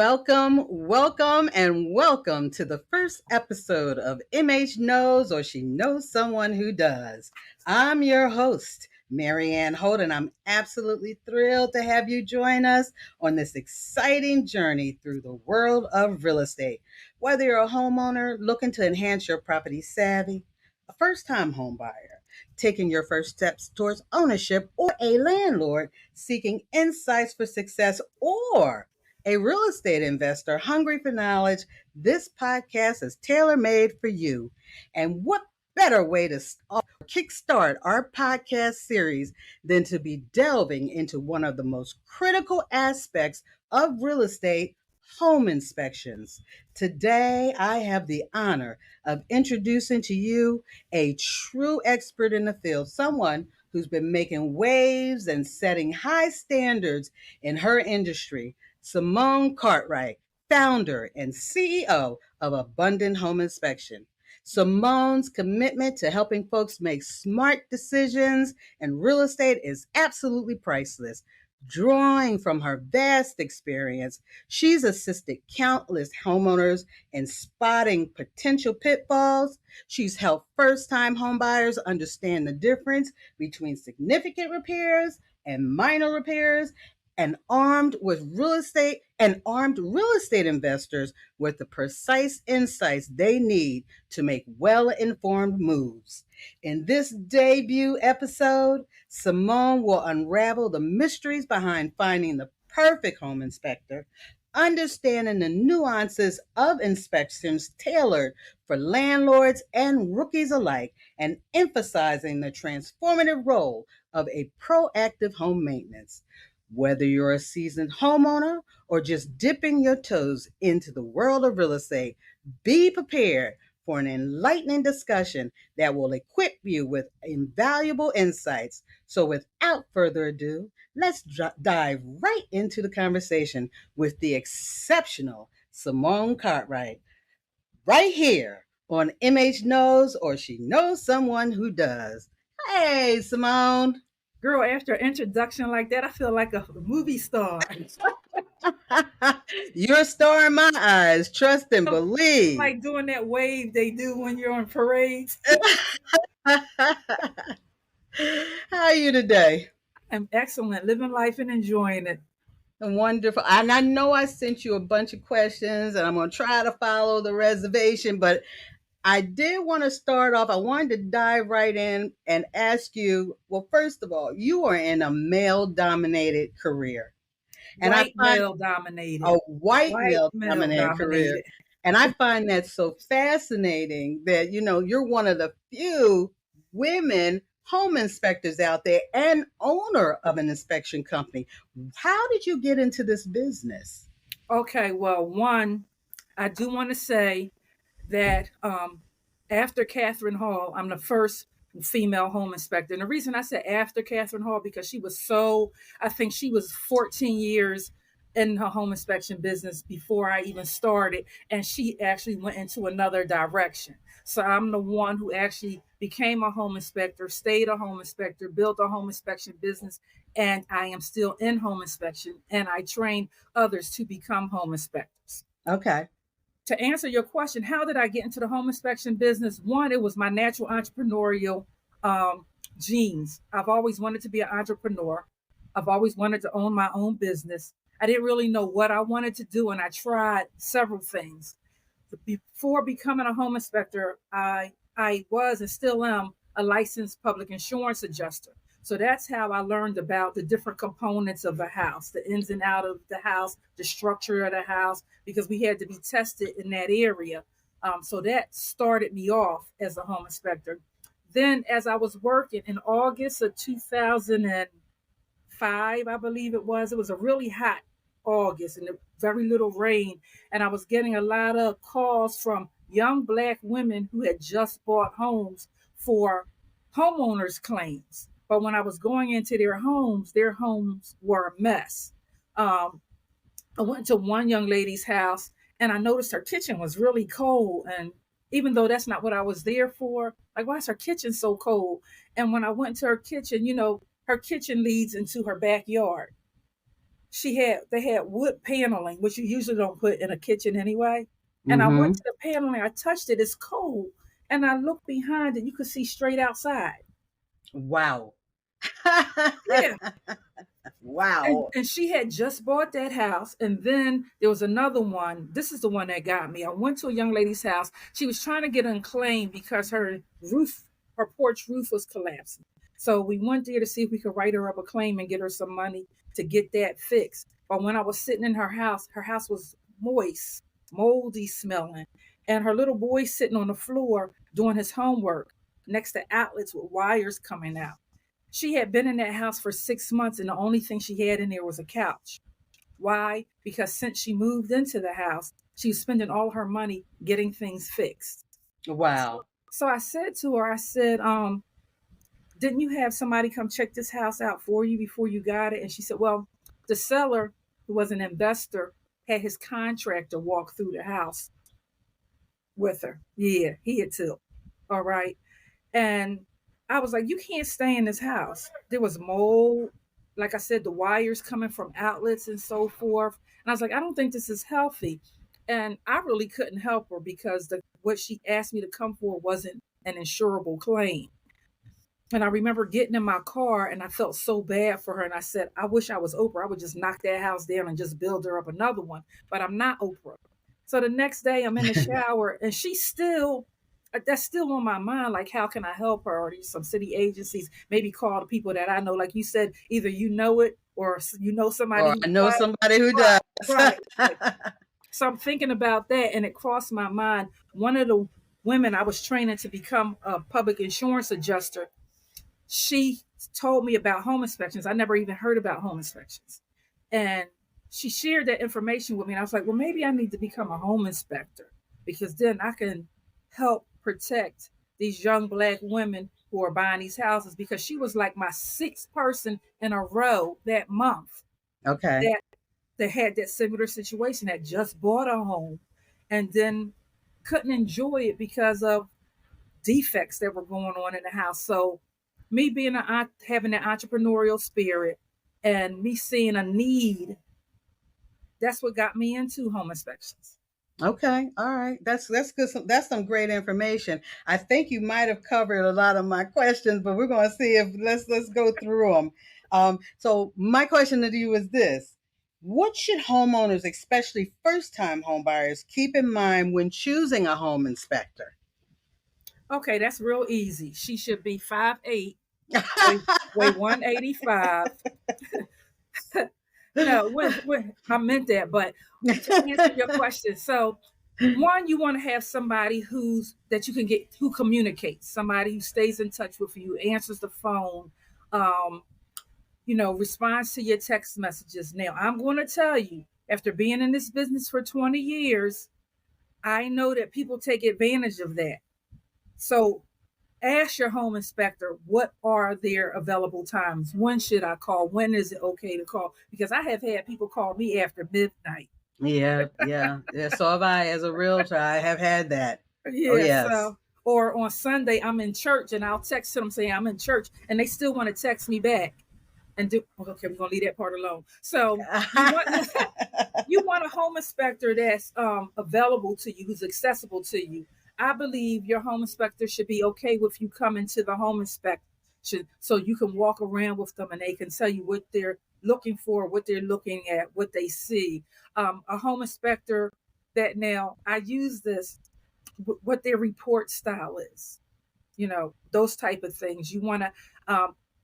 and welcome to the first episode of MHKnows, or She Knows Someone Who Does. I'm your host, Marianne Holt, and I'm absolutely thrilled to have you join us on this exciting journey through the world of real estate. Whether you're a homeowner looking to enhance your property savvy, a first-time home buyer taking your first steps towards ownership, or a landlord seeking insights for success, or a real estate investor hungry for knowledge, this podcast is tailor made for you. And what better way to kickstart our podcast series than to be delving into one of the most critical aspects of real estate? Home inspections. Today, I have the honor of introducing to you a true expert in the field, someone who's been making waves and setting high standards in her industry. Simone Cartwright, founder and CEO of Abundant Home Inspection. Simone's commitment to helping folks make smart decisions in real estate is absolutely priceless. Drawing from her vast experience, she's assisted countless homeowners in spotting potential pitfalls. She's helped first-time homebuyers understand the difference between significant repairs and minor repairs, and armed real estate investors with the precise insights they need to make well-informed moves. In this debut episode, Simone will unravel the mysteries behind finding the perfect home inspector, understanding the nuances of inspections tailored for landlords and rookies alike, and emphasizing the transformative role of a proactive home maintenance. Whether you're a seasoned homeowner or just dipping your toes into the world of real estate, be prepared for an enlightening discussion that will equip you with invaluable insights. So, without further ado, let's dive right into the conversation with the exceptional Simone Cartwright, right here on MH Knows, or She Knows Someone Who Does. Hey, Simone. Girl, after an introduction like that, I feel like a movie star. You're a star in my eyes. Trust and believe. Like doing that wave they do when you're on parades. How are you today? I'm excellent, living life and enjoying it. Wonderful. And I know I sent you a bunch of questions, and I'm going to try to follow the reservation, but I did want to start off. I wanted to dive right in and ask you, well, first of all, you are in a male dominated career. And White male dominated. A white male dominated career. And I find that so fascinating that, you're one of the few women home inspectors out there and owner of an inspection company. How did you get into this business? Okay, well, one, I do want to say that after Catherine Hall, I'm the first female home inspector. And the reason I said after Catherine Hall, because I think she was 14 years in her home inspection business before I even started. And she actually went into another direction. So I'm the one who actually became a home inspector, stayed a home inspector, built a home inspection business, and I am still in home inspection. And I train others to become home inspectors. Okay. To answer your question, how did I get into the home inspection business? One, it was my natural entrepreneurial genes. I've always wanted to be an entrepreneur. I've always wanted to own my own business. I didn't really know what I wanted to do, and I tried several things. Before becoming a home inspector, I was and still am a licensed public insurance adjuster. So that's how I learned about the different components of a house, the ins and out of the house, the structure of the house, because we had to be tested in that area. So that started me off as a home inspector. Then as I was working in August of 2005, I believe it was a really hot August and very little rain. And I was getting a lot of calls from young Black women who had just bought homes for homeowners claims. But when I was going into their homes were a mess. I went to one young lady's house and I noticed her kitchen was really cold. And even though that's not what I was there for, like, why is her kitchen so cold? And when I went to her kitchen, her kitchen leads into her backyard. they had wood paneling, which you usually don't put in a kitchen anyway. And I went Mm-hmm. to the paneling, I touched it, it's cold. And I looked behind it, you could see straight outside. Wow. Yeah. Wow. And she had just bought that house. And then there was another one. This is the one that got me. I went to a young lady's house. She was trying to get unclaimed because her porch roof was collapsing. So we went there to see if we could write her up a claim and get her some money to get that fixed. But when I was sitting in her house was moist, moldy smelling. And her little boy sitting on the floor doing his homework next to outlets with wires coming out. She had been in that house for 6 months, and the only thing she had in there was a couch. Why? Because since she moved into the house, she was spending all her money getting things fixed. Wow. So I said to her, I said, didn't you have somebody come check this house out for you before you got it? And she said, well, the seller, who was an investor, had his contractor walk through the house with her. Yeah, he had to. All right. And I was like, you can't stay in this house. There was mold, like I said, the wires coming from outlets and so forth. And I was like, I don't think this is healthy. And I really couldn't help her because what she asked me to come for wasn't an insurable claim. And I remember getting in my car and I felt so bad for her. And I said, I wish I was Oprah. I would just knock that house down and just build her up another one. But I'm not Oprah. So the next day I'm in the shower and that's still on my mind. Like, how can I help her? Or some city agencies, maybe call the people that I know. Like you said, either you know it or you know somebody Or who I know does. somebody who does. Right, right. So I'm thinking about that, and it crossed my mind. One of the women I was training to become a public insurance adjuster, she told me about home inspections. I never even heard about home inspections. And she shared that information with me. And I was like, well, maybe I need to become a home inspector because then I can help protect these young Black women who are buying these houses, because she was like my sixth person in a row that month Okay. that had that similar situation, that just bought a home and then couldn't enjoy it because of defects that were going on in the house. So me having an entrepreneurial spirit and me seeing a need, that's what got me into home inspections. Okay. All right. That's good. That's some great information. I think you might have covered a lot of my questions, but we're going to see if let's go through them. So my question to you is this: what should homeowners, especially first-time home buyers, keep in mind when choosing a home inspector? Okay, that's real easy. She should be 5'8", weigh 185. No, I meant that, but to answer your question, so one, you want to have somebody that you can get, who communicates, somebody who stays in touch with you, answers the phone, um, responds to your text messages. Now, I'm going to tell you, after being in this business for 20 years, I know that people take advantage of that. So ask your home inspector, what are their available times? When should I call? When is it okay to call? Because I have had people call me after midnight. Yeah, yeah, yeah. So have I, as a realtor. I have had that. Oh Yeah, yes. so, or on Sunday, I'm in church and I'll text them saying I'm in church and they still want to text me back and do, okay, we're going to leave that part alone. So you want, you want a home inspector that's available to you, who's accessible to you. I believe your home inspector should be okay with you coming to the home inspection so you can walk around with them and they can tell you what they're looking for, what they're looking at, what they see. A home inspector that, now I use this, what their report style is, those type of things. You want to,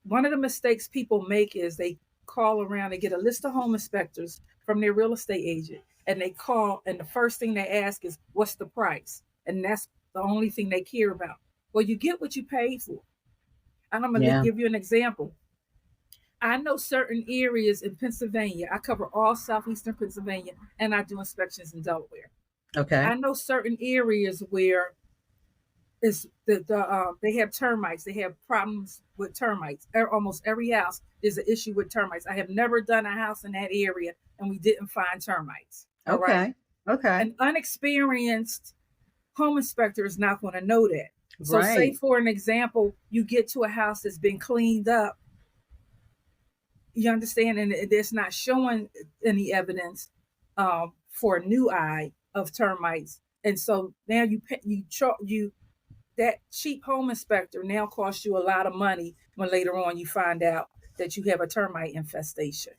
one of the mistakes people make is they call around, they get a list of home inspectors from their real estate agent, and they call, and the first thing they ask is, what's the price? And that's the only thing they care about. Well, you get what you paid for. And I'm going to Yeah. give you an example. I know certain areas in Pennsylvania, I cover all southeastern Pennsylvania, and I do inspections in Delaware. Okay. I know certain areas where is they have termites. They have problems with termites. Almost every house is an issue with termites. I have never done a house in that area and we didn't find termites. All right. Okay. Okay. An unexperienced home inspector is not going to know that. So say, Right. for an example, you get to a house that's been cleaned up. You understand? And it's not showing any evidence for a new eye of termites. And so now you that cheap home inspector now costs you a lot of money when later on you find out that you have a termite infestation.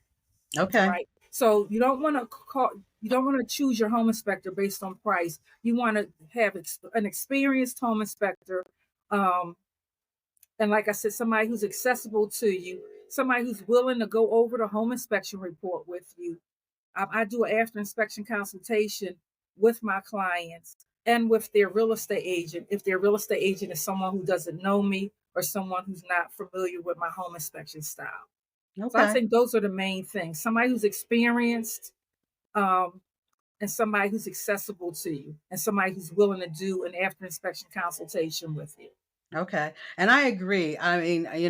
Okay. Right. So you don't want to choose your home inspector based on price. You want to have an experienced home inspector, um, and like I said, somebody who's accessible to you, somebody who's willing to go over the home inspection report with you. I do an after inspection consultation with my clients and with their real estate agent. If their real estate agent is someone who doesn't know me or someone who's not familiar with my home inspection style. So I Okay. think those are the main things. Somebody who's experienced, um, and somebody who's accessible to you, and somebody who's willing to do an after inspection consultation with you. Okay. And I agree. I mean, I've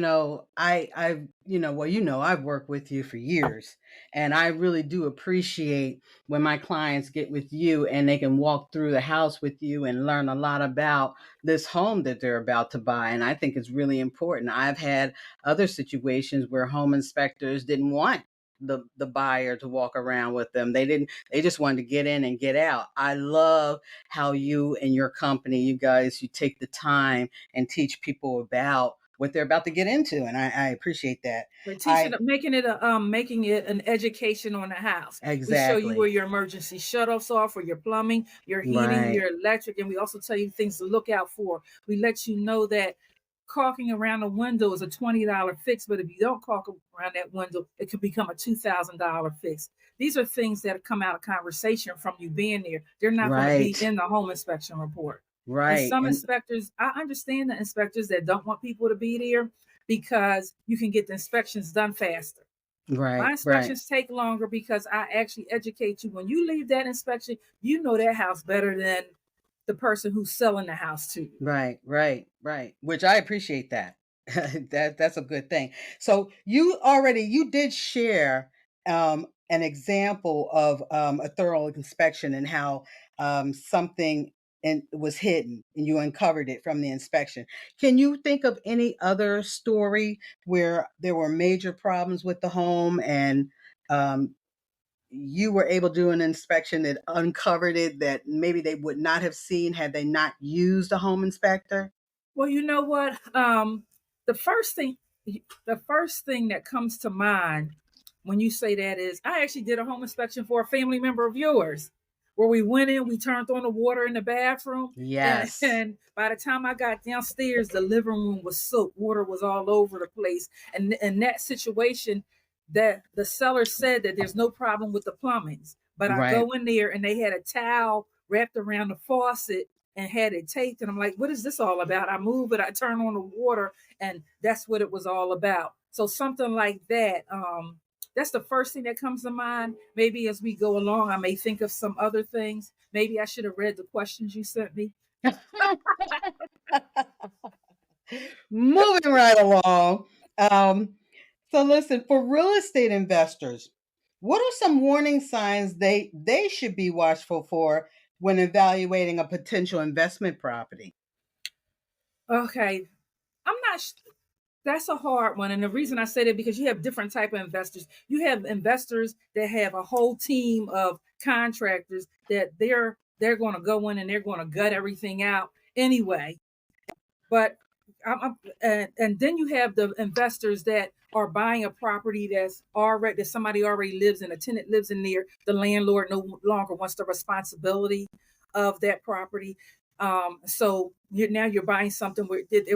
worked with you for years, and I really do appreciate when my clients get with you and they can walk through the house with you and learn a lot about this home that they're about to buy. And I think it's really important. I've had other situations where home inspectors didn't want the buyer to walk around with them. They just wanted to get in and get out. I love how you and your company, you take the time and teach people about what they're about to get into, and I appreciate that. We're teaching, I making it an education on the house. We show you where Exactly. your emergency shutoffs are for your plumbing, your heating, Right. your electric, and we also tell you things to look out for. We let you know that caulking around a window is a $20 fix, but if you don't caulk around that window, it could become a $2,000 fix. These are things that come out of conversation from you being there. They're not going to be Right. in the home inspection report. And Right. some And inspectors, I understand the inspectors that don't want people to be there because you can get the inspections done faster. My right, right. inspections take longer because I actually educate you. When you leave that inspection, you know that house better than the person who's selling the house to you. Right, right, right. Which I appreciate that. That's a good thing. So you did share an example of a thorough inspection and how something was hidden and you uncovered it from the inspection. Can you think of any other story where there were major problems with the home and um, you were able to do an inspection that uncovered it that maybe they would not have seen had they not used a home inspector? Well, you know what? The first thing, the first thing that comes to mind when you say that is, I actually did a home inspection for a family member of yours, where we went in, we turned on the water in the bathroom, and, Yes. and by the time I got downstairs, the living room was soaked, water was all over the place, and in that situation, that the seller said that there's no problem with the plumbings, but I Right. go in there and they had a towel wrapped around the faucet and had it taped. And I'm like, what is this all about? I move it, I turn on the water, and that's what it was all about. So something like that. That's the first thing that comes to mind. Maybe as we go along, I may think of some other things. Maybe I should have read the questions you sent me. Moving right along. Um, so listen, for real estate investors, what are some warning signs they should be watchful for when evaluating a potential investment property? Okay, I'm not. That's a hard one, and the reason I say that because you have different type of investors. You have investors that have a whole team of contractors that they're going to go in and they're going to gut everything out anyway. But and then you have the investors that are buying a property that somebody already lives in, a tenant lives in there. The landlord no longer wants the responsibility of that property. So you're buying something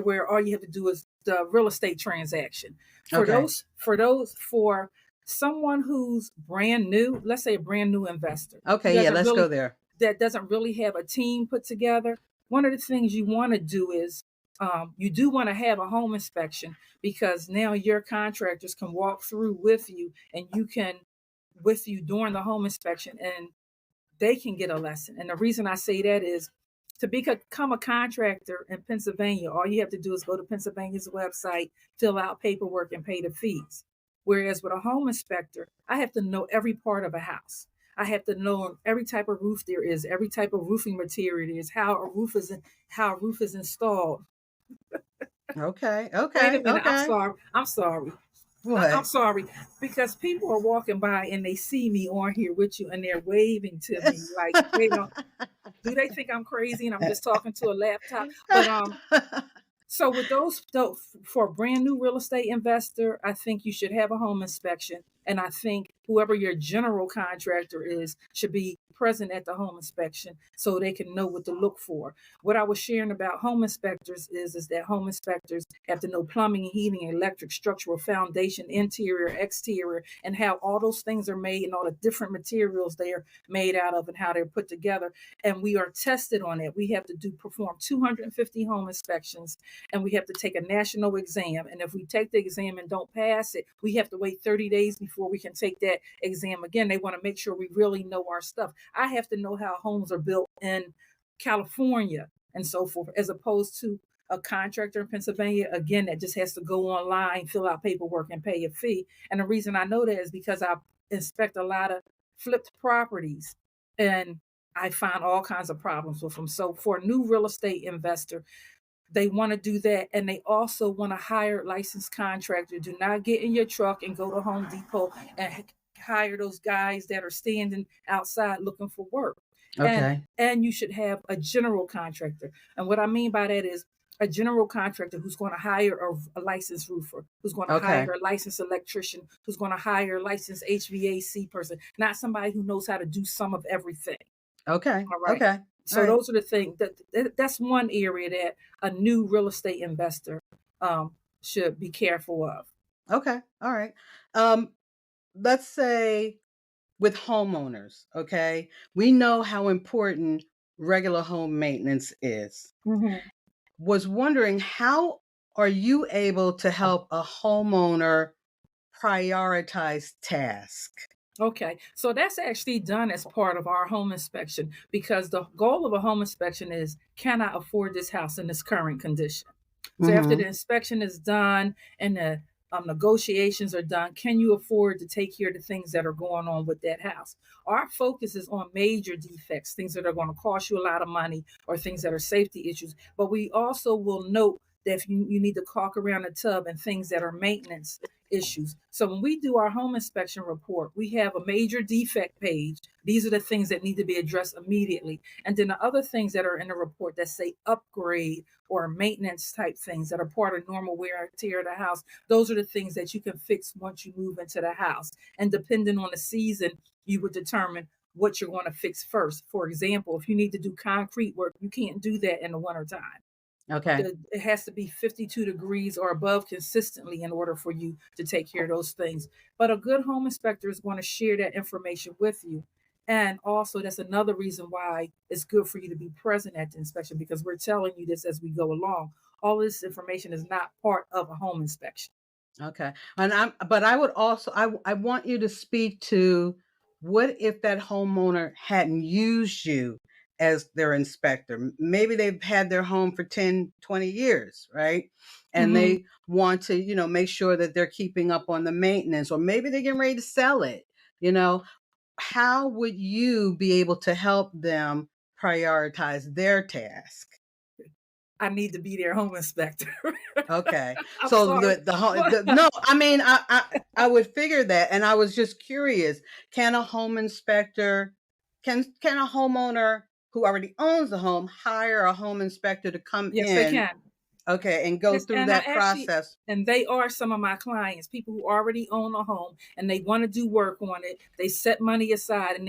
where all you have to do is the real estate transaction. Okay. For someone who's brand new, let's say a brand new investor who Okay, yeah, doesn't let's go really there. that doesn't really have a team put together. One of the things you want to do is you do want to have a home inspection because now your contractors can walk through with you and you can with you during the home inspection and they can get a lesson. And the reason I say that is to become a contractor in Pennsylvania, all you have to do is go to Pennsylvania's website, fill out paperwork, and pay the fees. Whereas with a home inspector, I have to know every part of a house. I have to know every type of roof there is, every type of roofing material there is, how a roof is installed. Okay, Wait a okay, minute, I'm okay. sorry. I'm sorry. I'm What? sorry, because people are walking by and they see me on here with you and they're waving to me like they don't. Do they think I'm crazy and I'm just talking to a laptop? But so with those for a brand new real estate investor, I think you should have a home inspection, and I think whoever your general contractor is should be present at the home inspection so they can know what to look for. What I was sharing about home inspectors is that home inspectors have to know plumbing, heating, electric, structural, foundation, interior, exterior, and how all those things are made and all the different materials they are made out of and how they're put together. And we are tested on it. We have to perform 250 home inspections, and we have to take a national exam. And if we take the exam and don't pass it, we have to wait 30 days before we can take that exam again. They want to make sure we really know our stuff. I have to know how homes are built in California and so forth, as opposed to a contractor in Pennsylvania, again, that just has to go online, fill out paperwork, and pay a fee. And the reason I know that is because I inspect a lot of flipped properties, and I find all kinds of problems with them. So for a new real estate investor, they want to do that, and they also want to hire a licensed contractor. Do not get in your truck and go to Home Depot and hire those guys that are standing outside looking for work. and Okay. and you should have a general contractor. And what I mean by that is a general contractor who's going to hire a licensed roofer, who's going to Okay. hire a licensed electrician, who's going to hire a licensed HVAC person, not somebody who knows how to do some of everything. Okay. All right. Okay. All So right. those are the things that's one area that a new real estate investor should be careful of. Okay. All right. Um, let's say with homeowners, okay? We know how important regular home maintenance is. Mm-hmm. Was wondering, how are you able to help a homeowner prioritize task? Okay, so that's actually done as part of our home inspection, because the goal of a home inspection is, can I afford this house in its current condition? So after the Mm-hmm. inspection is done and the negotiations are done, can you afford to take care of the things that are going on with that house? Our focus is on major defects, things that are going to cost you a lot of money or things that are safety issues. But we also will note that if you need to caulk around the tub and things that are maintenance issues. So when we do our home inspection report, we have a major defect page. These are the things that need to be addressed immediately. And then the other things that are in the report that say upgrade or maintenance type things that are part of normal wear and tear of the house, those are the things that you can fix once you move into the house. And depending on the season, you would determine what you're going to fix first. For example, if you need to do concrete work, you can't do that in the wintertime. Okay. It has to be 52 degrees or above consistently in order for you to take care of those things. But a good home inspector is going to share that information with you. And also, that's another reason why it's good for you to be present at the inspection, because we're telling you this as we go along. All this information is not part of a home inspection. Okay. But I would also, I want you to speak to, what if that homeowner hadn't used you as their inspector? Maybe they've had their home for 10, 20 years, right? And Mm-hmm. they want to, make sure that they're keeping up on the maintenance, or maybe they're getting ready to sell it. You know, how would you be able to help them prioritize their task? I need to be their home inspector. Okay. I'm So sorry. no, I mean, I would figure that, and I was just curious. Can a home inspector, can a homeowner who already owns a home hire a home inspector to come Yes, they in, can. okay, and go Yes, through and I that actually, process? and they are some of my clients, people who already own a home and they want to do work on it. They set money aside and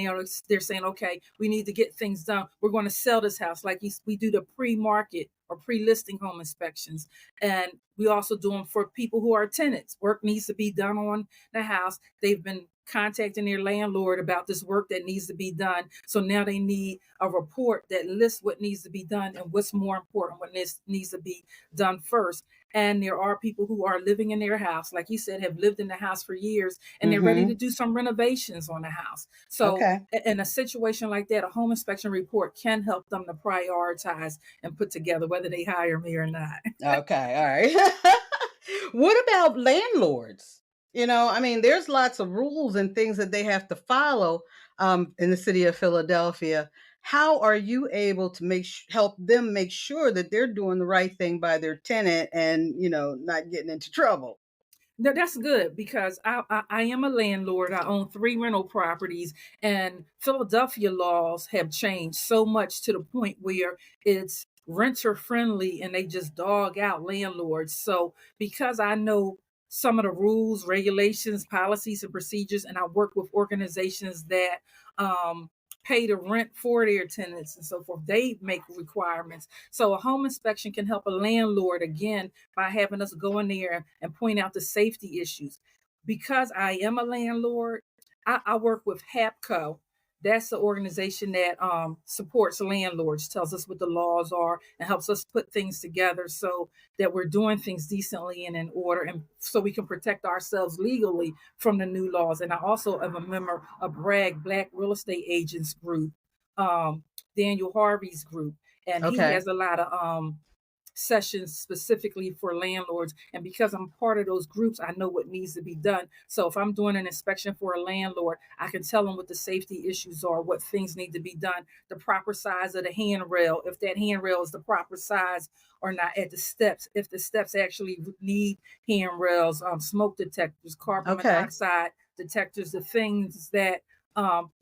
they're saying, okay, we need to get things done. We're going to sell this house. Like we do the pre-market or pre-listing home inspections, and we also do them for people who are tenants. Work needs to be done on the house. They've been contacting their landlord about this work that needs to be done. So now they need a report that lists what needs to be done and what's more important, what needs to be done first. And there are people who are living in their house, like you said, have lived in the house for years, and they're ready to Mm-hmm. do some renovations on the house. So Okay. in a situation like that, a home inspection report can help them to prioritize and put together whether they hire me or not. Okay. All right. What about landlords? I mean, there's lots of rules and things that they have to follow, in the city of Philadelphia. How are you able to help them make sure that they're doing the right thing by their tenant, and not getting into trouble? No, that's good because I am a landlord. I own 3 rental properties, and Philadelphia laws have changed so much to the point where it's renter friendly and they just dog out landlords. So, because I know some of the rules, regulations, policies, and procedures, and I work with organizations that um, pay the rent for their tenants and so forth, they make requirements. So, a home inspection can help a landlord again by having us go in there and point out the safety issues. Because I am a landlord, I work with HAPCO. That's the organization that supports landlords, tells us what the laws are, and helps us put things together so that we're doing things decently and in order, and so we can protect ourselves legally from the new laws. And I also am a member of BRAG, Black Real Estate Agents Group, um, Daniel Harvey's group, and he Okay. has a lot of sessions specifically for landlords. And because I'm part of those groups, I know what needs to be done. So if I'm doing an inspection for a landlord, I can tell them what the safety issues are, what things need to be done, the proper size of the handrail, if that handrail is the proper size or not, at the steps, if the steps actually need handrails, smoke detectors, carbon Okay. monoxide detectors, the things that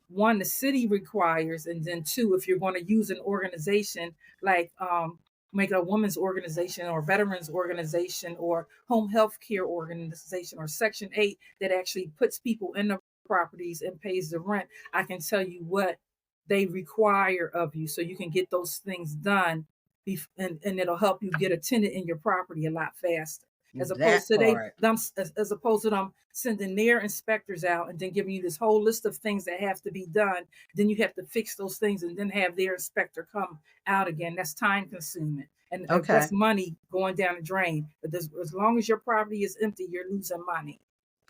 one, the city requires, and then two, if you're going to use an organization like make a women's organization or veterans organization or home health care organization or Section 8 that actually puts people in the properties and pays the rent, I can tell you what they require of you so you can get those things done, and it'll help you get a tenant in your property a lot faster. As opposed That to part. as opposed to them sending their inspectors out and then giving you this whole list of things that have to be done. Then you have to fix those things and then have their inspector come out again. That's time consuming. And Okay. that's money going down the drain. But as long as your property is empty, you're losing money.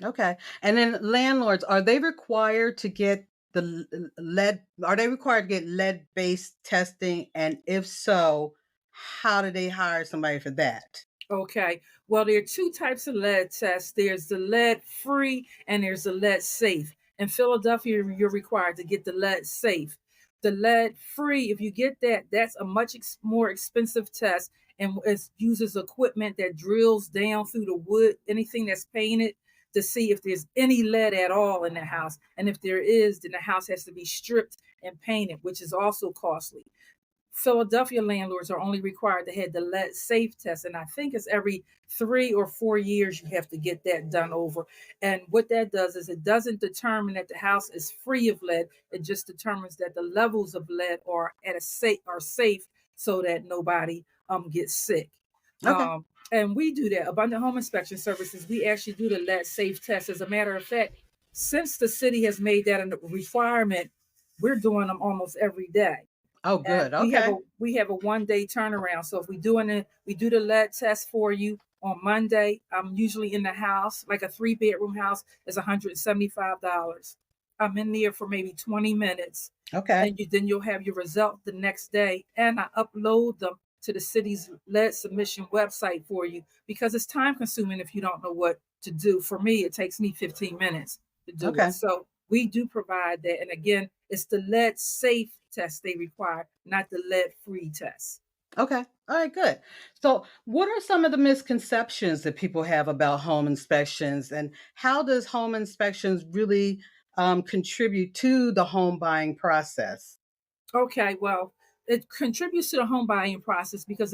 Okay. And then landlords, are they required to get the lead? Are they required to get lead-based testing? And if so, how do they hire somebody for that? Okay. Well, there are two types of lead tests. There's the lead free and there's the lead safe. In Philadelphia, you're required to get the lead safe. The lead free, if you get that, that's a much more expensive test, and it uses equipment that drills down through the wood, anything that's painted, to see if there's any lead at all in the house. And if there is, then the house has to be stripped and painted, which is also costly. Philadelphia landlords are only required to have the lead safe test, and I think it's every 3 or 4 years you have to get that done over. And what that does is it doesn't determine that the house is free of lead. It just determines that the levels of lead are at a safe so that nobody gets sick. Okay. And we do that. Abundant Home Inspection Services, we actually do the lead safe test. As a matter of fact, since the city has made that a requirement, we're doing them almost every day. Oh, And good. Okay. we have a 1 day turnaround. So if we do the lead test for you on Monday. I'm usually in the house, like a 3 bedroom house is $175. I'm in there for maybe 20 minutes, Okay. and then you'll have your result the next day, and I upload them to the city's lead submission website for you, because it's time consuming if you don't know what to do. For me, it takes me 15 minutes to do it. Okay. So we do provide that. And again, it's the lead safe test they require, not the lead free test. Okay. All right, good. So, what are some of the misconceptions that people have about home inspections, and how does home inspections really contribute to the home buying process? Okay, well, it contributes to the home buying process because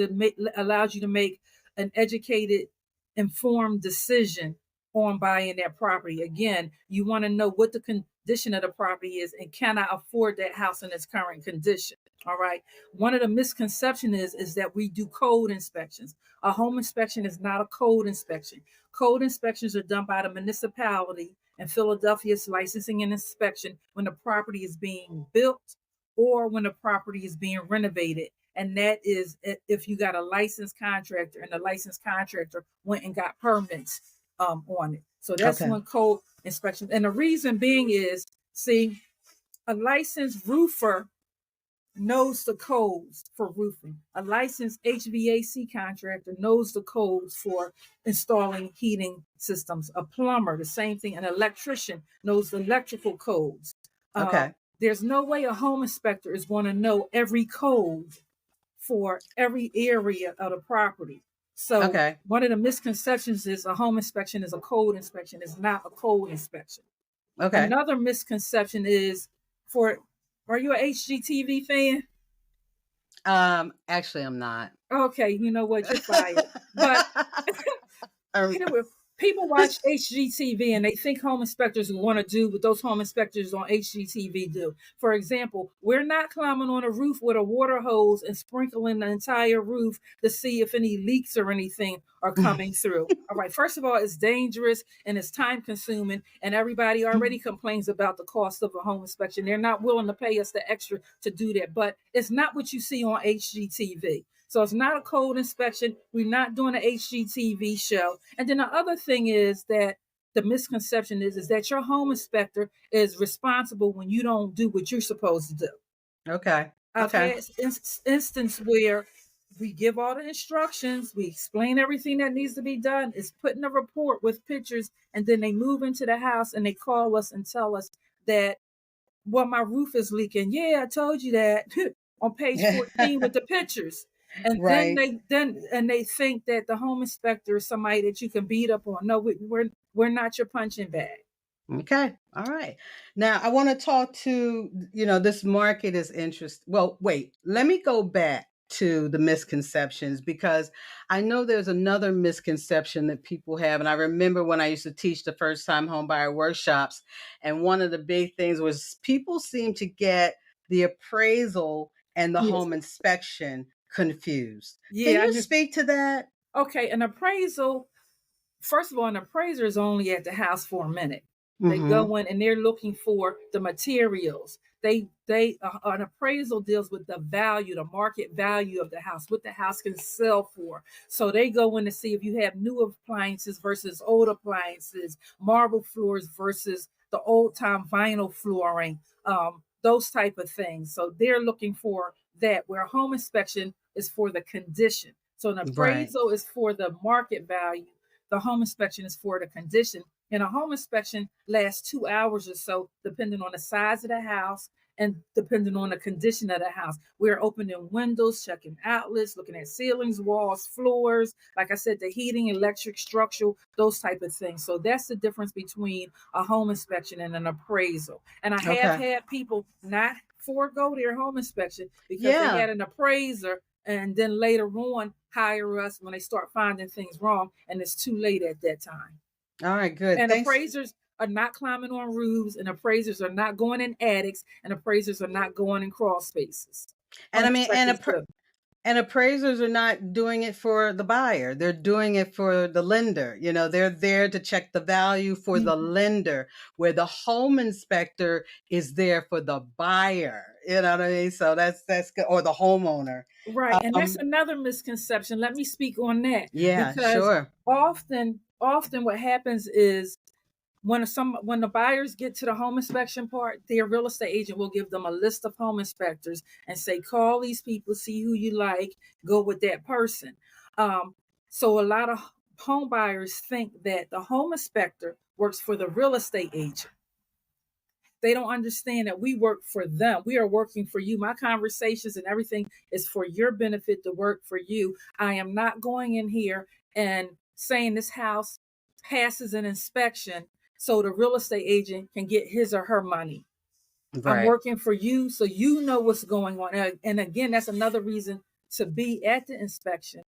allows you to make an educated, informed decision on buying that property. Again, you want to know what the condition of the property is and can I afford that house in its current condition. All right. One of the misconceptions is that we do code inspections. A home inspection is not a code inspection. Code inspections are done by the municipality and Philadelphia's licensing and inspection when the property is being built or when the property is being renovated. And that is if you got a licensed contractor and the licensed contractor went and got permits on it. So that's Okay. one code inspection. And the reason being is, see, a licensed roofer knows the codes for roofing. A licensed HVAC contractor knows the codes for installing heating systems. A plumber, the same thing. An electrician knows the electrical codes. Uh, Okay. there's no way a home inspector is going to know every code for every area of the property. So Okay. one of the misconceptions is a home inspection is a code inspection. It's not a code inspection. Okay. Another misconception is for, are you a HGTV fan? Actually, I'm not. Okay, you know what? You're fired. But Um, anyway, people watch HGTV and they think home inspectors want to do what those home inspectors on HGTV do. For example, we're not climbing on a roof with a water hose and sprinkling the entire roof to see if any leaks or anything are coming through. All right, first of all, it's dangerous and it's time consuming, and everybody already complains about the cost of a home inspection. They're not willing to pay us the extra to do that, but it's not what you see on HGTV. So it's not a code inspection. We're not doing an HGTV show. And then the other thing is that the misconception is that your home inspector is responsible when you don't do what you're supposed to do. okay. I've Okay. had instance where we give all the instructions, we explain everything that needs to be done. It's put in a report with pictures, and then they move into the house and they call us and tell us that, well, my roof is leaking. Yeah, I told you that on page 14 with the pictures. And then Right. they think that the home inspector is somebody that you can beat up on. No, we're not your punching bag. Okay. All right. Now I want to talk to, this market is interest. Well, wait, let me go back to the misconceptions because I know there's another misconception that people have. And I remember when I used to teach the first time home buyer workshops, and one of the big things was people seem to get the appraisal and the Yes. home inspection confused. Can Yeah, I you just speak to that? okay. An appraisal, first of all, an appraiser is only at the house for a minute. They Mm-hmm. go in and they're looking for the materials. They an appraisal deals with the value, the market value of the house, what the house can sell for. So they go in to see if you have new appliances versus old appliances, marble floors versus the old time vinyl flooring, those type of things. So they're looking for that. Where a home inspection is for the condition. So an Right. appraisal is for the market value. The home inspection is for the condition. And a home inspection lasts 2 hours or so, depending on the size of the house and depending on the condition of the house. We're opening windows, checking outlets, looking at ceilings, walls, floors, like I said, the heating, electric, structural, those type of things. So that's the difference between a home inspection and an appraisal. And I have Okay. had people not forego their home inspection because they Yeah. had an appraiser and then later on hire us when they start finding things wrong, and it's too late at that time. All right. Good. And Thanks. appraisers are not climbing on roofs, and appraisers are not going in attics, and appraisers are not going in crawl spaces. And Home I mean, inspectors do. and appraisers are not doing it for the buyer. They're doing it for the lender. They're there to check the value for the Mhm. lender, where the home inspector is there for the buyer. You know what I mean? So that's good. Or the homeowner. Right, and that's Um, another misconception. Let me speak on that yeah, because sure. often what happens is when the buyers get to the home inspection part, their real estate agent will give them a list of home inspectors and say, call these people, see who you like, go with that person. Um, so a lot of home buyers think that the home inspector works for the real estate agent. They don't understand that we work for them. We are working for you. My conversations and everything is for your benefit, to work for you. I am not going in here and saying this house passes an inspection so the real estate agent can get his or her money. I'm Right. working for you so you know what's going on. And again, that's another reason to be at the inspection.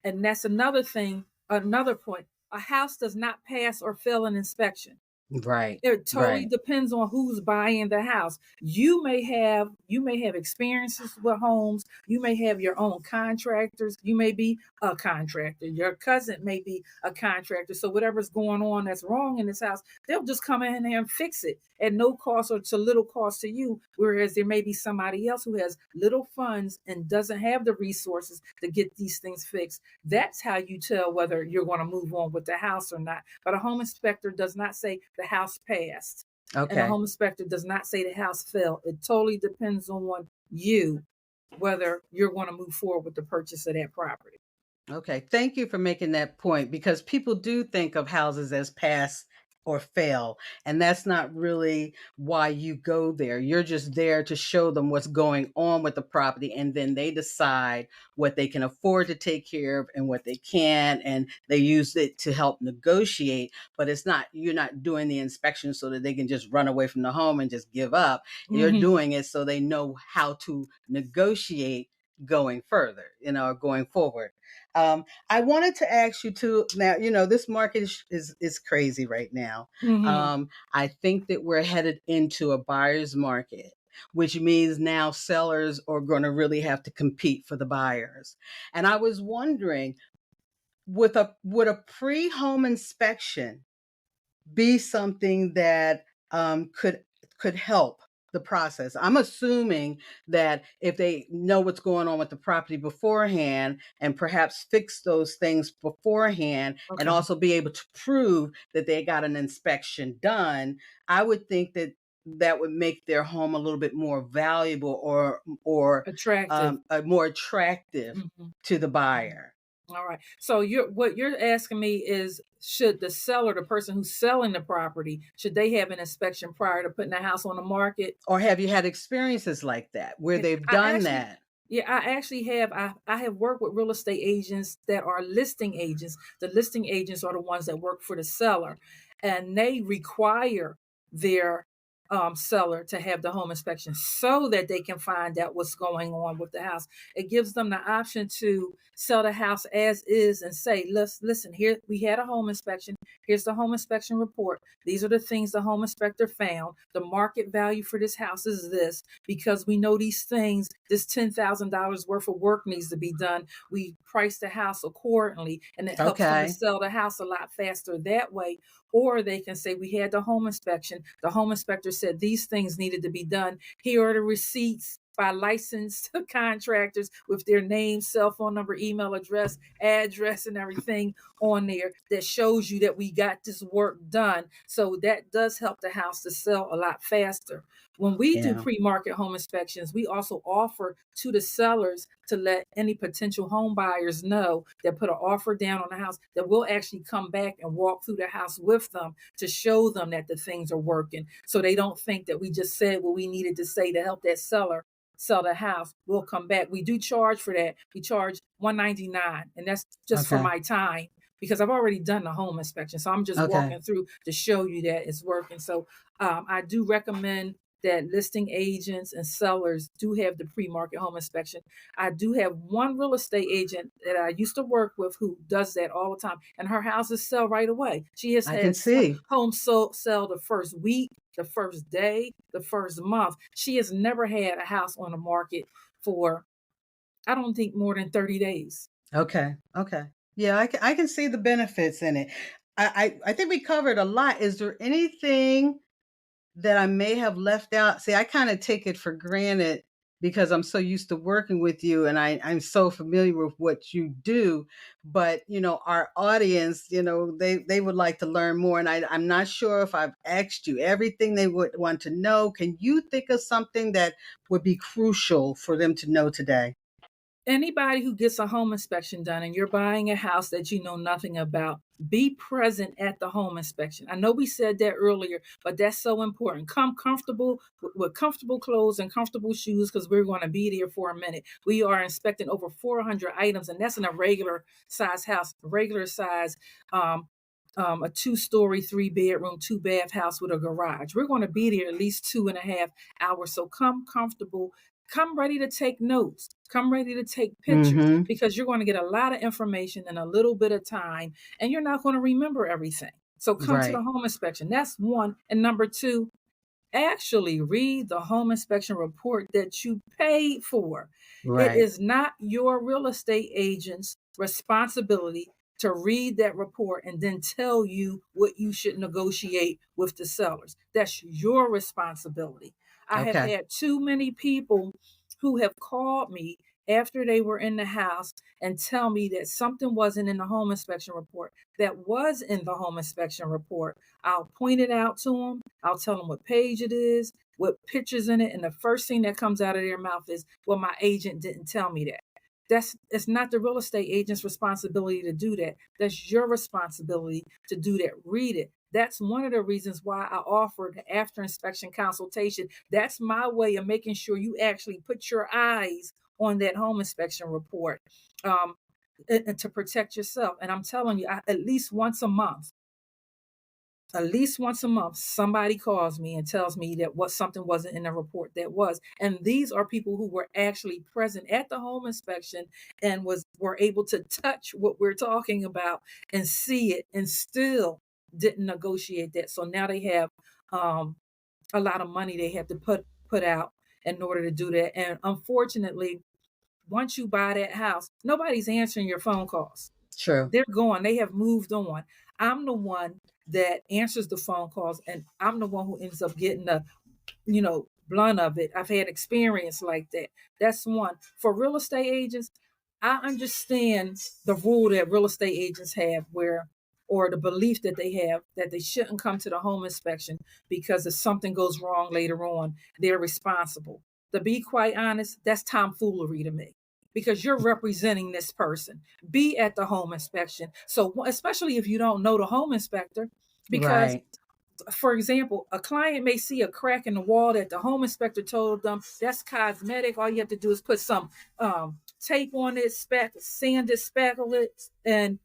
And that's another thing, another point. A house does not pass or fail an inspection. Right. It totally Right. depends on who's buying the house. You may have experiences with homes. You may have your own contractors. You may be a contractor. Your cousin may be a contractor. So whatever's going on that's wrong in this house, they'll just come in there and fix it at no cost or to little cost to you. Whereas there may be somebody else who has little funds and doesn't have the resources to get these things fixed. That's how you tell whether you're going to move on with the house or not. But a home inspector does not say the house passed, and a Okay. home inspector does not say the house fell. It totally depends on you whether you're going to move forward with the purchase of that property. Okay. Thank you for making that point because people do think of houses as pass or fail. And that's not really why you go there. You're just there to show them what's going on with the property, and then they decide what they can afford to take care of and what they can, and they use it to help negotiate. But it's not, you're not doing the inspection so that they can just run away from the home and just give up. You're Mm-hmm. doing it so they know how to negotiate going further, or going forward. I wanted to ask you too. Now, this market is crazy right now. Mm-hmm. I think that we're headed into a buyer's market, which means now sellers are going to really have to compete for the buyers. And I was wondering, would a pre-home inspection be something that could help the process? I'm assuming that if they know what's going on with the property beforehand and perhaps fix those things beforehand and Okay. also be able to prove that they got an inspection done, I would think that that would make their home a little bit more valuable, or Attractive. more attractive Mm-hmm. to the Mm-hmm. buyer. All right. So what you're asking me is, should the seller, the person who's selling the property, should they have an inspection prior to putting the house on the market? Or have you had experiences like that where Yeah, they've I done actually, that? yeah, I actually have. I have worked with real estate agents that are listing agents. The listing agents are the ones that work for the seller, and they require their seller to have the home inspection so that they can find out what's going on with the house. It gives them the option to sell the house as is and say, listen, here we had a home inspection. Here's the home inspection report. These are the things the home inspector found. The market value for this house is this, because we know these things, this $10,000 worth of work needs to be done. We price the house accordingly, and it helps them to Okay. sell the house a lot faster that way. Or they can say, we had the home inspection. The home inspector said these things needed to be done. Here are the receipts by licensed contractors with their name, cell phone number, email address, and everything on there that shows you that we got this work done. So that does help the house to sell a lot faster. When we do Yeah. pre-market home inspections, we also offer to the sellers to let any potential home buyers know that put an offer down on the house that we'll actually come back and walk through the house with them to show them that the things are working. So they don't think that we just said what we needed to say to help that seller sell the house. We'll come back. We do charge for that. We charge $199, and that's just for Okay. my time because I've already done the home inspection. So I'm just Okay. walking through to show you that it's working. So I do recommend that listing agents and sellers do have the pre-market home inspection. I do have one real estate agent that I used to work with who does that all the time, and her houses sell right away. She has I can had see. homes sell the first week, the first day, the first month. She has never had a house on the market for, I don't think, more than 30 days. Okay. Okay. Yeah, I can see the benefits in it. I think we covered a lot. Is there anything that I may have left out? See, I kind of take it for granted because I'm so used to working with you, and I'm so familiar with what you do. But our audience, they would like to learn more, and I'm not sure if I've asked you everything they would want to know. Can you think of something that would be crucial for them to know today? Anybody who gets a home inspection done and you're buying a house that you know nothing about, be present at the home inspection. I know we said that earlier, but that's so important. Come comfortable with comfortable clothes and comfortable shoes because we're going to be there for a minute. We are inspecting over 400 items, and that's in a regular size house, regular size. A 2-story, 3-bedroom, 2-bath house with a garage. We're going to be there at least 2.5 hours. So come comfortable, come ready to take notes, come ready to take pictures Mm-hmm. because you're going to get a lot of information in a little bit of time and you're not going to remember everything. So come to the Right. home inspection. That's one. And number two, actually read the home inspection report that you paid for. It Right. is not your real estate agent's responsibility to read that report and then tell you what you should negotiate with the sellers. That's your responsibility. I have Okay. had too many people who have called me after they were in the house and tell me that something wasn't in the home inspection report that was in the home inspection report. I'll point it out to them. I'll tell them what page it is, what pictures in it, and the first thing that comes out of their mouth is, "Well, my agent didn't tell me that." It's not the real estate agent's responsibility to do that. That's your responsibility to do that. Read it. That's one of the reasons why I offered the after inspection consultation. That's my way of making sure you actually put your eyes on that home inspection report, um, and to protect yourself. And I'm telling you, at least once a month, somebody calls me and tells me that what something wasn't in the report that was. And these are people who were actually present at the home inspection and were able to touch what we're talking about and see it and still didn't negotiate that. So now they have um, a lot of money they have to put out in order to do that. And unfortunately, once you buy that house, nobody's answering your phone calls. True. They're gone. They have moved on. I'm the one that answers the phone calls, and I'm the one who ends up getting the, blunt of it. I've had experience like that. That's one. For real estate agents, I understand the rule that real estate agents have or the belief that they have that they shouldn't come to the home inspection because if something goes wrong later on, they're responsible. To be quite honest, that's tomfoolery to me because you're representing this person. Be at the home inspection. So, especially if you don't know the home inspector, because Right. for example, a client may see a crack in the wall that the home inspector told them that's cosmetic. All you have to do is put some tape on it, sand it, spackle it, and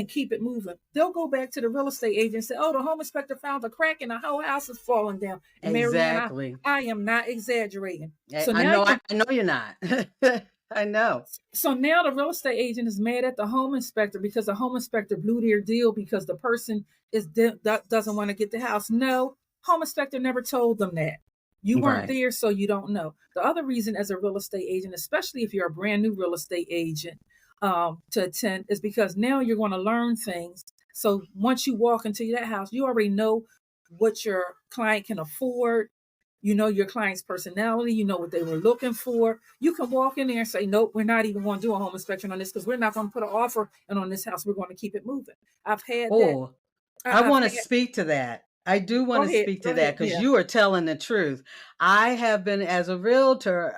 keep it moving. They'll go back to the real estate agent and say, "Oh, the home inspector found a crack and the whole house is falling down." And Marianne, Exactly. I am not exaggerating. So I now know. you're I know you're not. I know. so now the real estate agent is mad at the home inspector because the home inspector blew their deal because the person doesn't want to get the house. No, home inspector never told them that. You weren't Right. there, so you don't know. The other reason, as a real estate agent, especially if you're a brand new real estate agent, to attend, is because now you're going to learn things. So once you walk into that house, you already know what your client can afford. You know your client's personality. You know what they were looking for. You can walk in there and say, "Nope, we're not even going to do a home inspection on this because we're not going to put an offer in on this house. We're going to keep it moving." I've had that. Oh, I I've want to had. speak to that. I do want Go to ahead. speak Go to ahead. that because Yeah. you are telling the truth. I have been, as a realtor,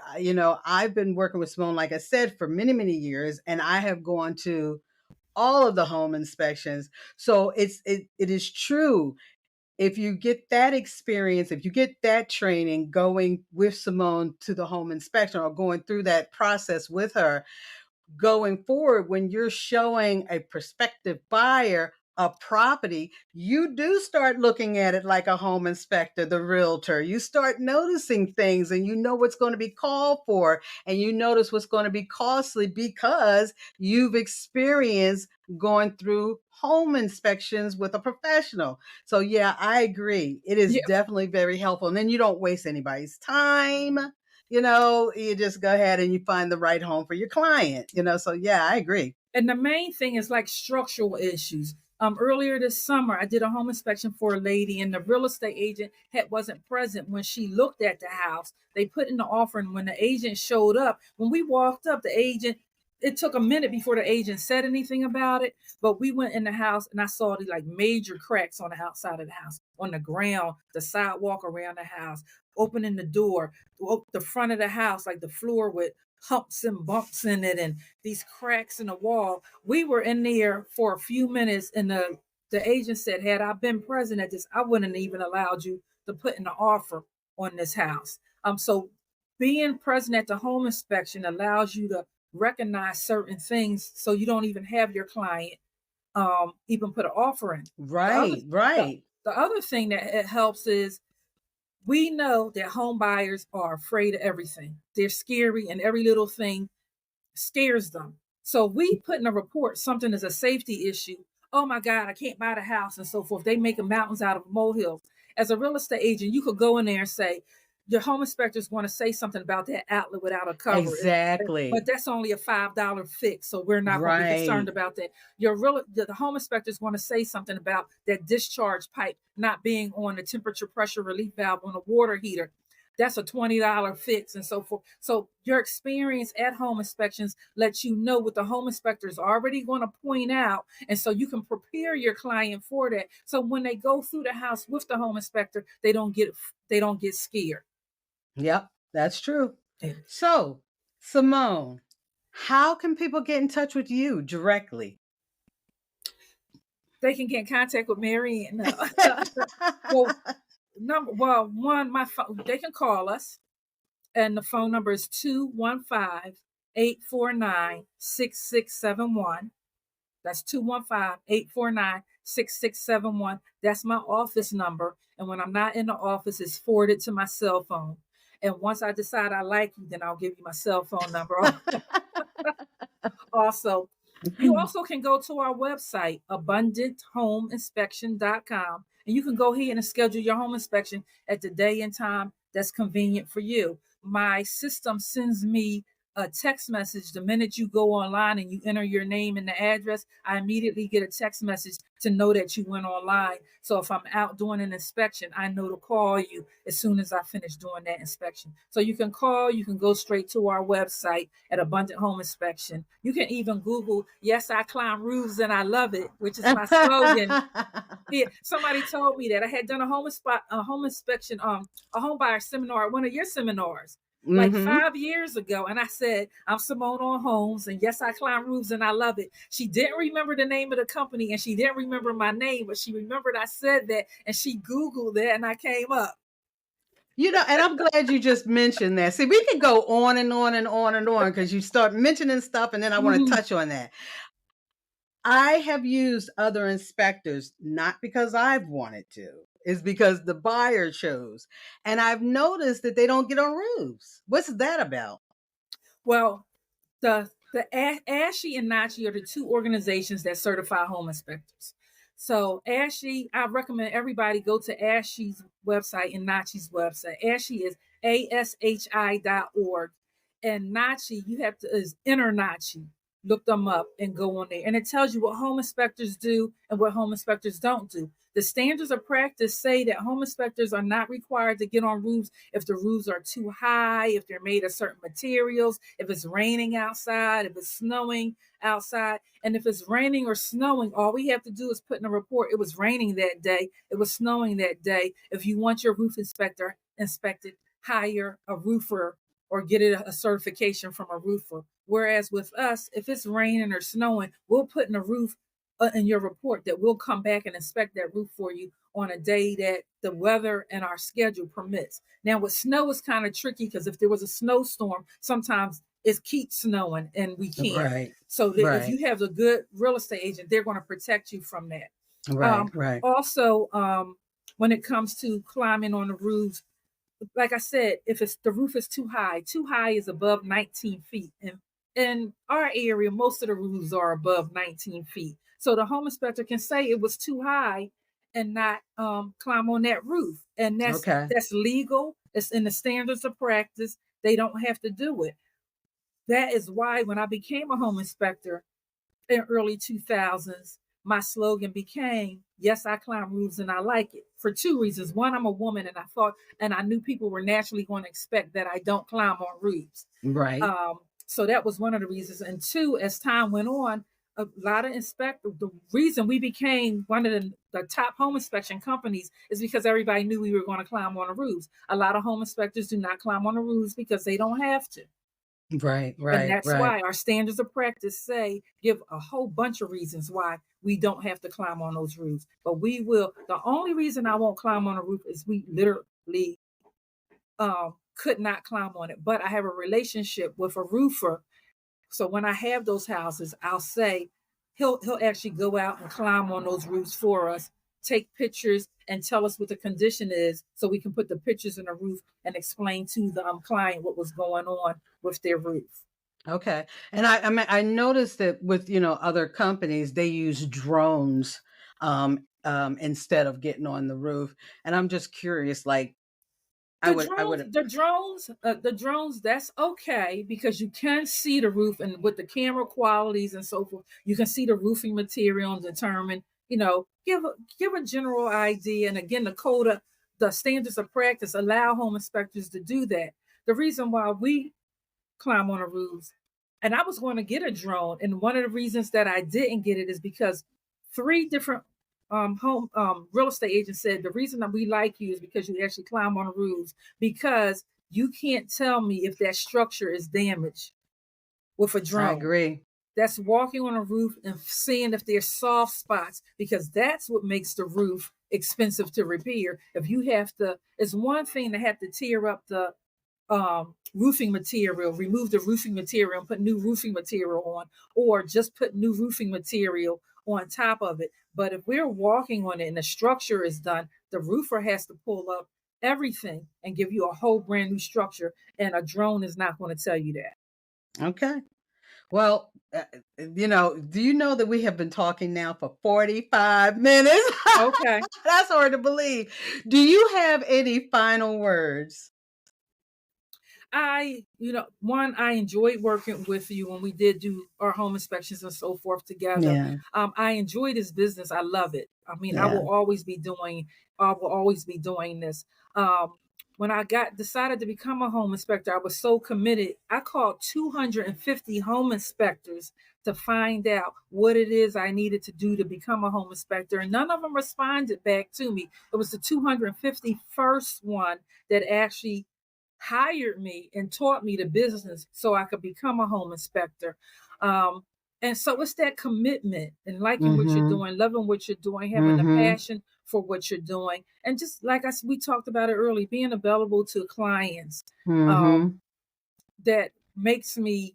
I've been working with Simone, like I said, for many, many years, and I have gone to all of the home inspections. So it is true. If you get that experience, if you get that training going with Simone to the home inspection or going through that process with her, going forward, when you're showing a prospective buyer a property, you do start looking at it like a home inspector, the realtor. You start noticing things and you know what's going to be called for and you notice what's going to be costly because you've experienced going through home inspections with a professional. So yeah, I agree. It is Yeah. definitely very helpful. And then you don't waste anybody's time. You just go ahead and you find the right home for your client. So yeah, I agree. And the main thing is like structural issues. Earlier this summer, I did a home inspection for a lady, and the real estate agent wasn't present when she looked at the house. They put in the offer, and when the agent showed up, when we walked up, it took a minute before the agent said anything about it. But we went in the house, and I saw the like major cracks on the outside of the house, on the ground, the sidewalk around the house, opening the door, the front of the house, like the floor with humps and bumps in it, and these cracks in the wall. We were in there for a few minutes, and the agent said, "Had I been present at this, I wouldn't even allowed you to put in an offer on this house." So being present at the home inspection allows you to recognize certain things, so you don't even have your client even put an offer in. The other Right, the, right. the other thing that it helps is we know that home buyers are afraid of everything. They're scary, and every little thing scares them. So we put in a report something is a safety issue. Oh my God, I can't buy the house and so forth. They make mountains out of molehills. As a real estate agent, you could go in there and say, your home inspectors want to say something about that outlet without a cover. But Exactly. that's only a $5 fix, so we're not going to be concerned Right. about that. The home inspectors want to say something about that discharge pipe not being on the temperature pressure relief valve on a water heater. That's a $20 fix and so forth. So your experience at home inspections lets you know what the home inspector is already going to point out. And so you can prepare your client for that. So when they go through the house with the home inspector, they don't get scared. Yep, that's true. Yeah. So, Simone, how can people get in touch with you directly? They can get in contact with Mary and well, one, my phone, they can call us, and the phone number is 215-849-6671. That's 215-849-6671. That's my office number. And when I'm not in the office, it's forwarded to my cell phone. And once I decide I like you, then I'll give you my cell phone number. Also, you also can go to our website, abundanthomeinspection.com, and you can go ahead and schedule your home inspection at the day and time that's convenient for you. My system sends me a text message the minute you go online and you enter your name and the address. I immediately get a text message to know that you went online. So if I'm out doing an inspection, I know to call you as soon as I finish doing that inspection. So you can call, you can go straight to our website at Abundant Home Inspection. You can even Google, "Yes, I climb roofs and I love it," which is my slogan. Yeah, somebody told me that I had done a home inspection, a home buyer seminar at one of your seminars like 5 years ago. And I said, "I'm Simone on homes, and yes, I climb roofs and I love it." She didn't remember the name of the company and she didn't remember my name, but she remembered I said that, and she Googled that and I came up. And I'm glad you just mentioned that. See, we could go on and on and on and on because you start mentioning stuff, and then I want to touch on that. I have used other inspectors, not because I've wanted to, it's because the buyer chose. And I've noticed that they don't get on roofs. What's that about? Well, the ASHI and NACHI are the two organizations that certify home inspectors. So ASHI, I recommend everybody go to ASHI's website and NACHI's website. ASHI is ashi.org, and NACHI, you have to is InterNACHI. Look them up and go on there, and it tells you what home inspectors do and what home inspectors don't do. The standards of practice say that home inspectors are not required to get on roofs if the roofs are too high, if they're made of certain materials, if it's raining outside, if it's snowing outside. And if it's raining or snowing, all we have to do is put in a report, "It was raining that day, it was snowing that day." If you want your roof inspector inspected, hire a roofer or get a certification from a roofer. Whereas with us, if it's raining or snowing, we'll put in a roof in your report that we'll come back and inspect that roof for you on a day that the weather and our schedule permits. Now with snow, it's kind of tricky because if there was a snowstorm, sometimes it keeps snowing and we can't. Right. So if you have a good real estate agent, they're going to protect you from that. Right. Also, when it comes to climbing on the roofs, like I said, if it's the roof is too high is above 19 feet. And in our area, most of the roofs are above 19 feet. So the home inspector can say it was too high and not climb on that roof. And that's legal. It's in the standards of practice. They don't have to do it. That is why when I became a home inspector in early 2000s, my slogan became, "Yes, I climb roofs and I like it," for two reasons. One, I'm a woman, and I knew people were naturally going to expect that I don't climb on roofs. Right. So that was one of the reasons. And two, as time went on, a lot of inspectors, the reason we became one of the top home inspection companies is because everybody knew we were going to climb on the roofs. A lot of home inspectors do not climb on the roofs because they don't have to. Right. And that's why our standards of practice give a whole bunch of reasons why we don't have to climb on those roofs. But we will. The only reason I won't climb on a roof is we literally could not climb on it. But I have a relationship with a roofer. So when I have those houses, I'll say he'll actually go out and climb on those roofs for us, take pictures, and tell us what the condition is so we can put the pictures in the roof and explain to the client what was going on with their roof. Okay. And I noticed that with, other companies, they use drones instead of getting on the roof. And I'm just curious, like, the drones, that's okay because you can see the roof, and with the camera qualities and so forth, you can see the roofing material and determine, give a general idea. And again, the standards of practice allow home inspectors to do that. The reason why we climb on the roofs, and I was going to get a drone, and one of the reasons that I didn't get it is because 3 different home real estate agents said the reason that we like you is because you actually climb on the roofs, because you can't tell me if that structure is damaged with a drone. I agree. That's walking on a roof and seeing if there's soft spots, because that's what makes the roof expensive to repair. If you have to, it's one thing to have to tear up the roofing material, remove the roofing material and put new roofing material on, or just put new roofing material on top of it. But if we're walking on it and the structure is done, the roofer has to pull up everything and give you a whole brand new structure. And a drone is not going to tell you that. Okay. Well, do you know that we have been talking now for 45 minutes? Okay. That's hard to believe. Do you have any final words? I enjoyed working with you when we did do our home inspections and so forth together. Yeah. I enjoy this business. I love it. I mean, Yeah. I will always be doing this. When I decided to become a home inspector, I was so committed. I called 250 home inspectors to find out what it is I needed to do to become a home inspector, and none of them responded back to me. It was the 251st one that actually hired me and taught me the business so I could become a home inspector. And so it's that commitment and liking what you're doing, loving what you're doing, having a passion for what you're doing. And just like we talked about it early, being available to clients, that makes me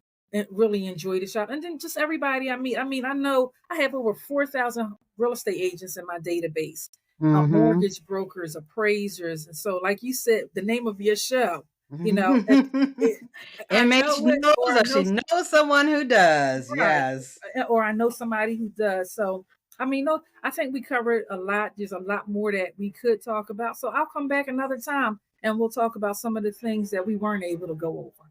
really enjoy the shop. And then just everybody I meet. I mean, I know I have over 4,000 real estate agents in my database, mortgage brokers, appraisers. And so, like you said, the name of your show, MHKnows, or she knows someone who does. Right. Yes. Or I know somebody who does. So, I mean, no, I think we covered a lot. There's a lot more that we could talk about. So I'll come back another time and we'll talk about some of the things that we weren't able to go over.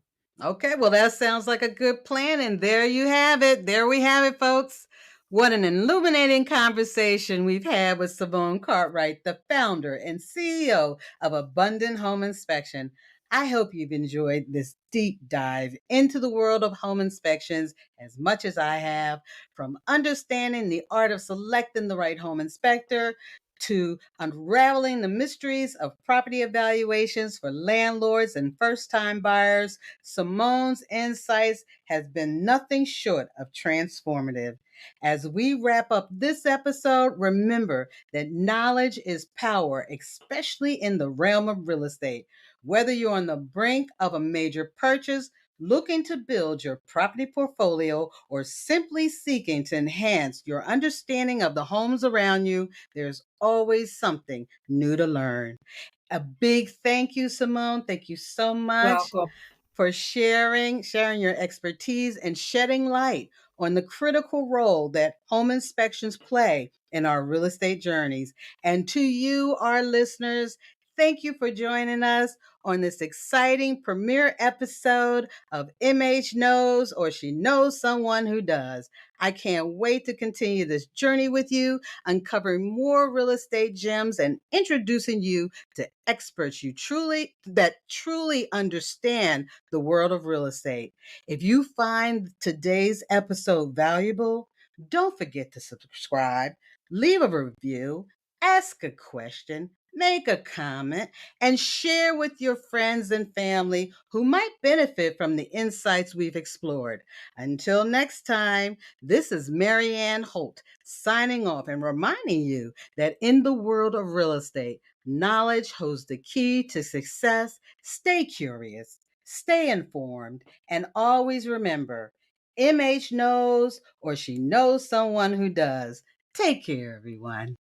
Okay, well, that sounds like a good plan. And there you have it. There we have it, folks. What an illuminating conversation we've had with Simone Cartwright, the founder and CEO of Abundant Home Inspection. I hope you've enjoyed this deep dive into the world of home inspections as much as I have, from understanding the art of selecting the right home inspector to unraveling the mysteries of property evaluations for landlords and first-time buyers. Simone's insights has been nothing short of transformative. As we wrap up this episode, remember that knowledge is power, especially in the realm of real estate. Whether you're on the brink of a major purchase, looking to build your property portfolio, or simply seeking to enhance your understanding of the homes around you, there's always something new to learn. A big thank you, Simone. Thank you so much for sharing your expertise and shedding light on the critical role that home inspections play in our real estate journeys. And to you, our listeners, thank you for joining us on this exciting premiere episode of MHKnows, or She Knows Someone Who Does. I can't wait to continue this journey with you, uncovering more real estate gems and introducing you to experts that truly understand the world of real estate. If you find today's episode valuable, don't forget to subscribe, leave a review, ask a question, make a comment, and share with your friends and family who might benefit from the insights we've explored. Until next time, this is Marianne Holt signing off and reminding you that in the world of real estate, knowledge holds the key to success. Stay curious, stay informed, and always remember, MH knows, or she knows someone who does. Take care, everyone.